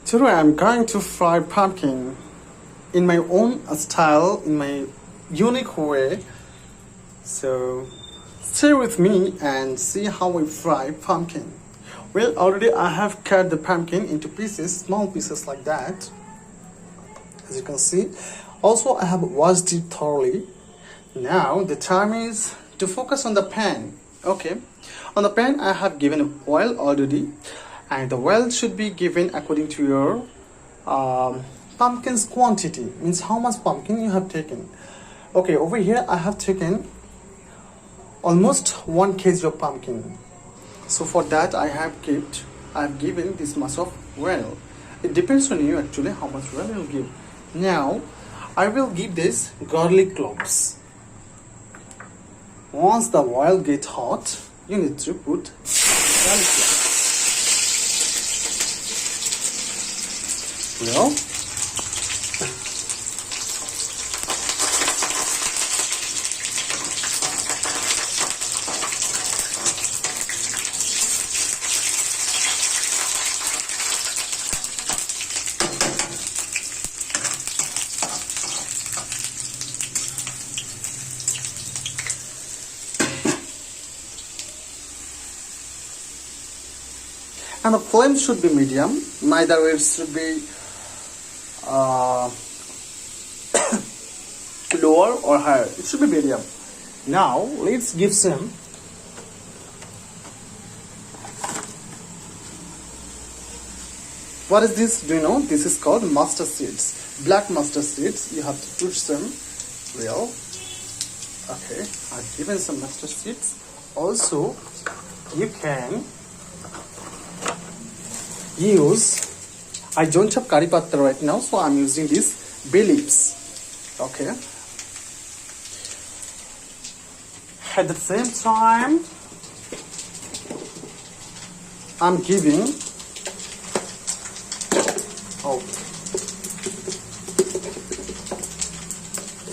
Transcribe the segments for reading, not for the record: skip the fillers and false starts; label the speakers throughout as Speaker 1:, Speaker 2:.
Speaker 1: Today I'm going to fry pumpkin in my own style, in my unique way. So stay with me and see how we fry pumpkin. Well, already I have cut the pumpkin into pieces, small pieces like that, as you can see. Also, I have washed it thoroughly. Now the time is to focus on the pan. Okay, on the pan I have given oil already, and the oil should be given according to your pumpkin's quantity, means how much pumpkin you have taken. Okay, over here I have taken almost 1 kg of pumpkin. So for that I have given this much of oil. It depends on you actually how much oil you'll give. Now I will give this garlic cloves. Once the oil gets hot, you need to put garlic cloves. Well, and the flame should be medium, neither it should be lower or higher. It should be medium. Now let's give some what is this? Do you know? This is called mustard seeds, black mustard seeds. You have to put some real. Okay, I've given some mustard seeds. Also, you can use, I don't have curry patta right now, so I'm using this bay leaves. Okay, at the same time I'm giving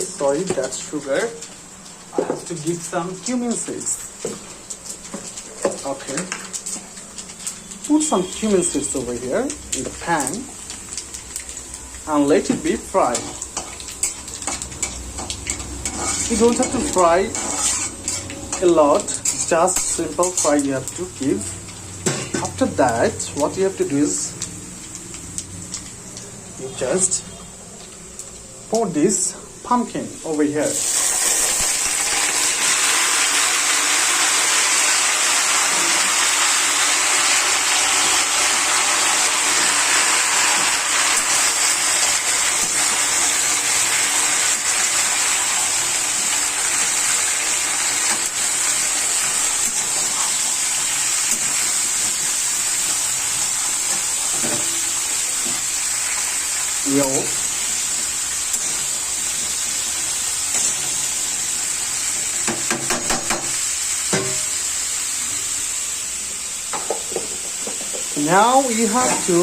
Speaker 1: sorry, that's sugar. I have to give some cumin seeds. Okay, put some cumin seeds over here in the pan and let it be fried. You don't have to fry a lot, just simple fry you have to give. After that, what you have to do is you just pour this pumpkin over here. Now you have to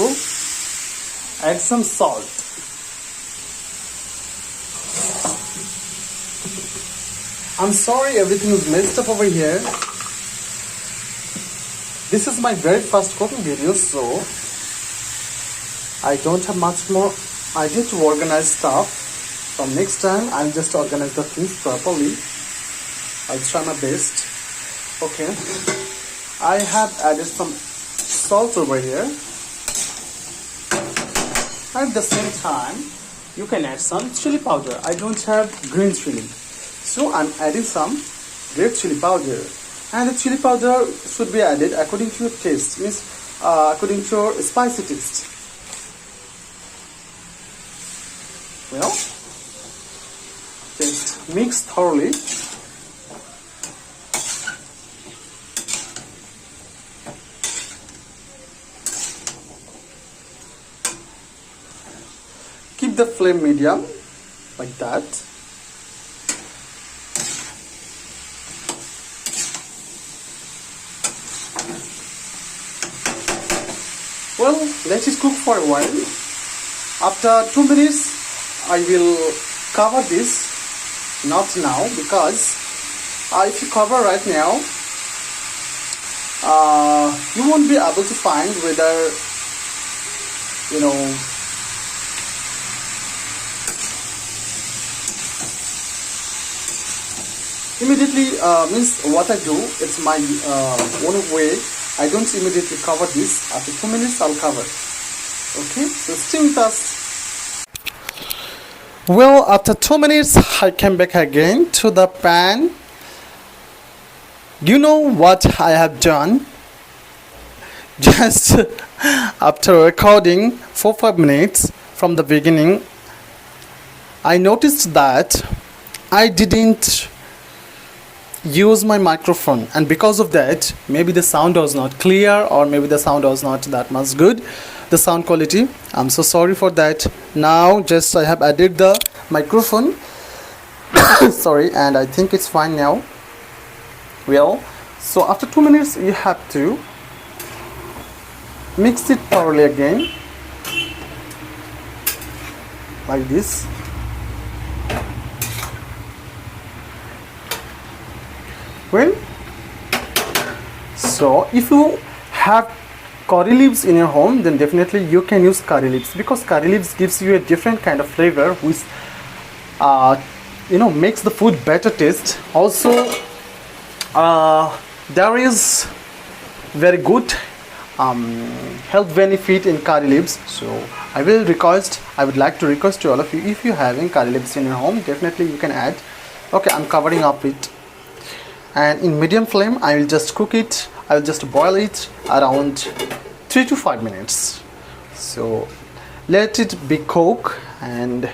Speaker 1: add some salt. I'm sorry everything is messed up over here. This is my very first cooking video, so I don't have much more idea to organize stuff. From next time I'll just organize the things properly. I'll try my best. Okay, I have added some salt over here. At the same time you can add some chili powder. I don't have green chili, so I'm adding some red chili powder, and the chili powder should be added according to your taste, means according to your spicy taste. Well, just mix thoroughly. Keep the flame medium, like that. Well, let it cook for a while. After 2 minutes, I will cover this. Not now, because if you cover right now, you won't be able to find whether you know, immediately means what I do, it's my own way. I don't immediately cover this. After 2 minutes I'll cover. Okay, so stay with us. Well, after 2 minutes I came back again to the pan. You know what I have done? Just after recording for 5 minutes from the beginning, I noticed that I didn't use my microphone, and because of that maybe the sound was not clear, or maybe the sound was not that much good, the sound quality. I'm so sorry for that. Now just I have added the microphone sorry, and I think it's fine now. Well, so after 2 minutes you have to mix it thoroughly again like this. Well, so if you have curry leaves in your home, then definitely you can use curry leaves, because curry leaves gives you a different kind of flavor which makes the food better taste. Also there is very good health benefit in curry leaves. So I would like to request to all of you, if you having curry leaves in your home, definitely you can add. Okay, I'm covering up it, and in medium flame I will just cook it. I will just boil it around 3 to 5 minutes. So let it be cooked, and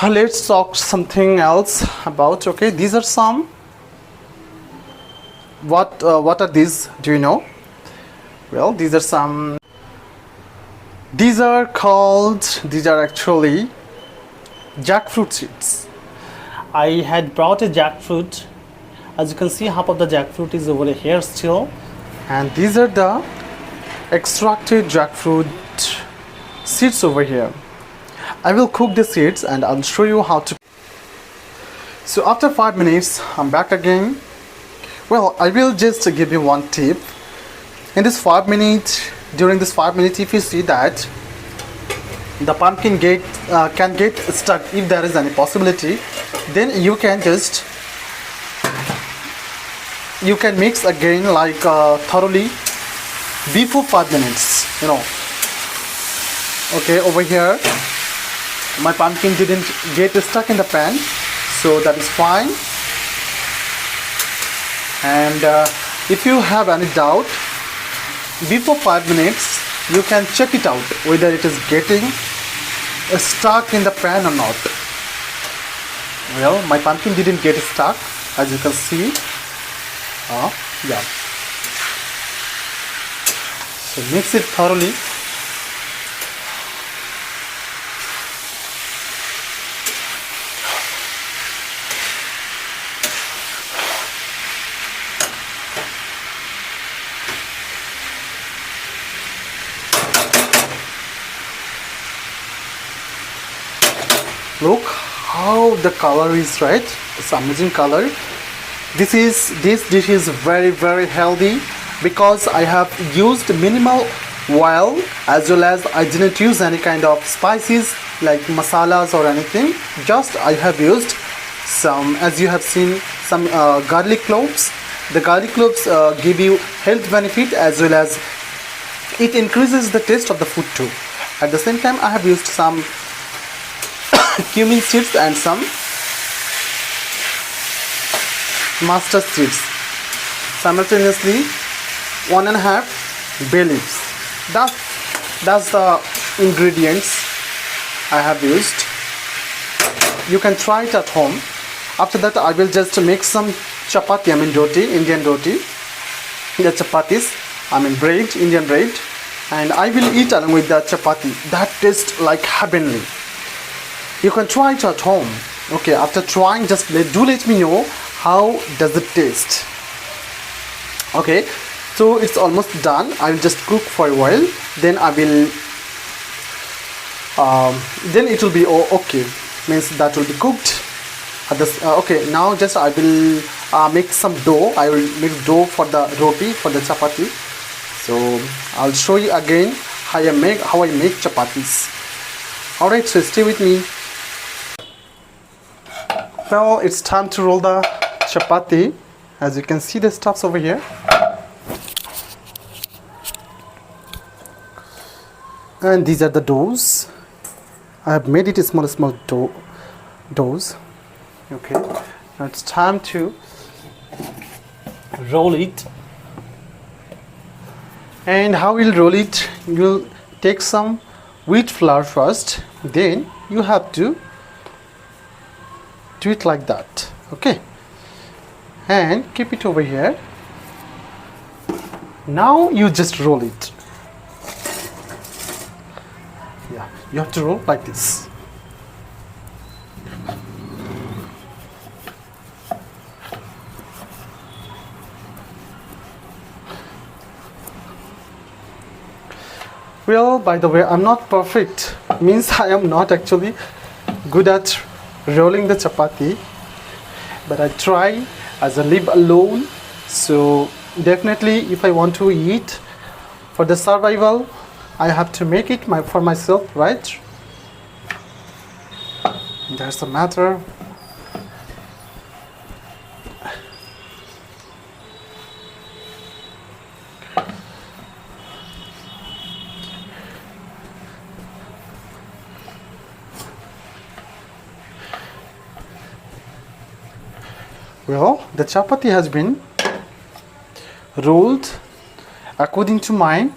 Speaker 1: let's talk something else about. Okay, these are some. What are these? Do you know? Well, these are some. These are actually jackfruit seeds. I had brought a jackfruit. As you can see, half of the jackfruit is over here still, and these are the extracted jackfruit seeds over here. I will cook the seeds and I'll show you how to. So after 5 minutes I'm back again. Well, I will just give you one tip. In this 5 minutes, during this 5 minutes, if you see that the pumpkin can get stuck, if there is any possibility, then you can mix again, like thoroughly before 5 minutes, Okay, over here my pumpkin didn't get stuck in the pan, so that is fine. And if you have any doubt, before 5 minutes you can check it out whether it is getting stuck in the pan or not. Well, my pumpkin didn't get stuck, as you can see. Yeah. So mix it thoroughly. Look how the color is, right? It's amazing color. This dish is very, very healthy, because I have used minimal oil, as well as I didn't use any kind of spices like masalas or anything. Just I have used some, as you have seen, some garlic cloves. The garlic cloves give you health benefit, as well as it increases the taste of the food too. At the same time, I have used some cumin seeds and some mustard seeds. Simultaneously, 1.5 bay leaves. That's the ingredients I have used. You can try it at home. After that, I will just make some chapati, roti, Indian roti. The chapatis, bread, Indian bread, and I will eat along with the chapati. That tastes like heavenly. You can try it at home. Okay, after trying, just let me know how does it taste. Okay, so it's almost done. I will just cook for a while, then I will then it will be okay, means that will be cooked at this. Okay, now just I will make some dough. I will make dough for the roti, for the chapati. So I'll show you again how I make chapatis. Alright, so stay with me. Well, it's time to roll the chapati. As you can see, the stuffs over here. And these are the doughs. I have made it a small doughs. Okay, now it's time to roll it. And how we'll roll it? You'll take some wheat flour first, then you have to do it like that. Okay, and keep it over here. Now you just roll it. Yeah, you have to roll like this. Well, by the way, I'm not perfect. Means I am not actually good at rolling the chapati, but I try as I live alone. So definitely, if I want to eat for the survival, I have to make it for myself, right? That's the matter. Well, the chapati has been rolled according to my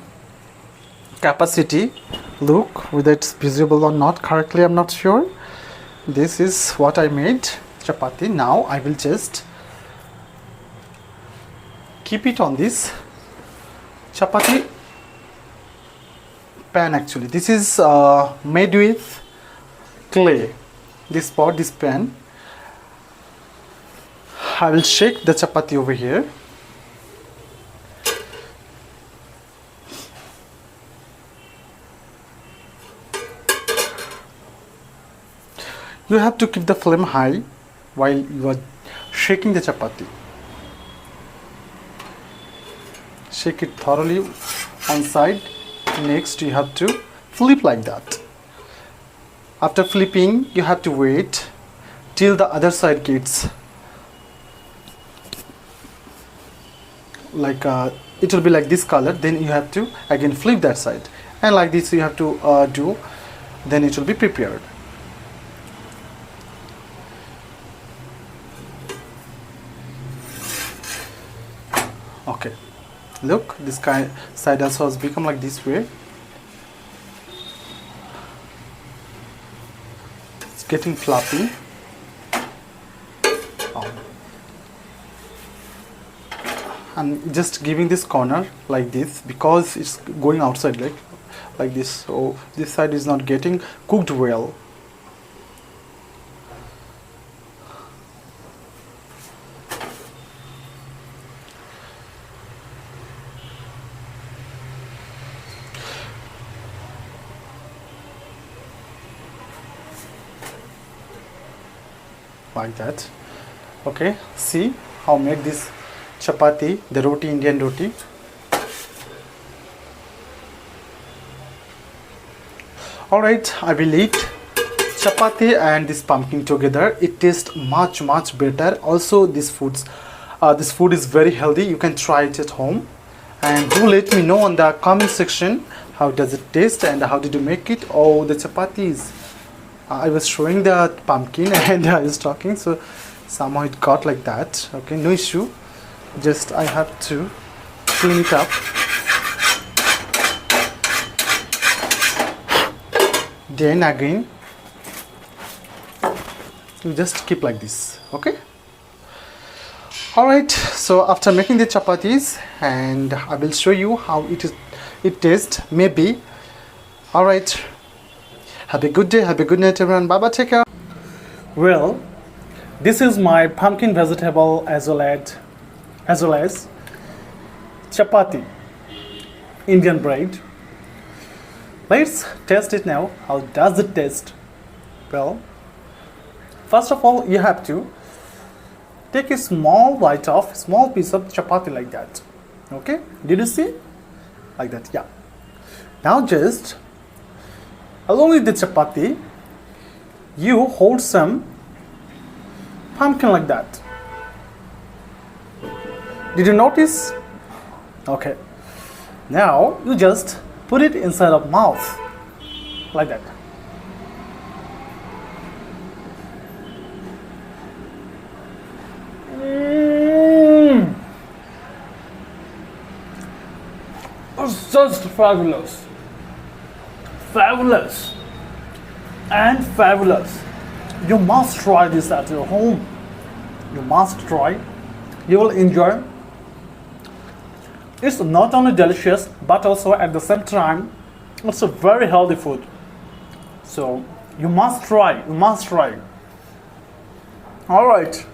Speaker 1: capacity. Look, whether it's visible or not correctly, I'm not sure. This is what I made, chapati. Now I will just keep it on this chapati pan. Actually, this is made with clay. This pan. I will shake the chapati over here. You have to keep the flame high while you are shaking the chapati. Shake it thoroughly on side. Next, you have to flip like that. After flipping, you have to wait till the other side gets like it will be like this color. Then you have to again flip that side, and like this you have to do. Then it will be prepared. Okay, look, this side also has become like this way. It's getting fluffy. I'm just giving this corner like this because it's going outside like this, so this side is not getting cooked well. Like that. Okay, see how make this chapati, the roti, Indian roti. Alright, I will eat chapati and this pumpkin together. It tastes much better. Also, this food is very healthy. You can try it at home, and do let me know in the comment section how does it taste and how did you make it. Oh, the chapatis. I was showing the pumpkin and I was talking, so somehow it got like that. Okay, no issue. Just I have to clean it up. Then again, you just keep like this. Okay. Alright, so after making the chapatis, and I will show you how it tastes maybe. Alright, have a good day, have a good night everyone. Bye bye, take care. Well, this is my pumpkin vegetable as well as chapati, Indian bread. Let's test it now. How does it taste? Well, first of all, you have to take a small piece of chapati like that. Okay, did you see? Like that, yeah. Now just along with the chapati, you hold some pumpkin like that. Did you notice? Okay. Now you just put it inside of mouth like that. It's just fabulous. Fabulous. And fabulous. You must try this at your home. You must try. You will enjoy. It's not only delicious, but also at the same time, it's a very healthy food. So you must try. You must try. All right.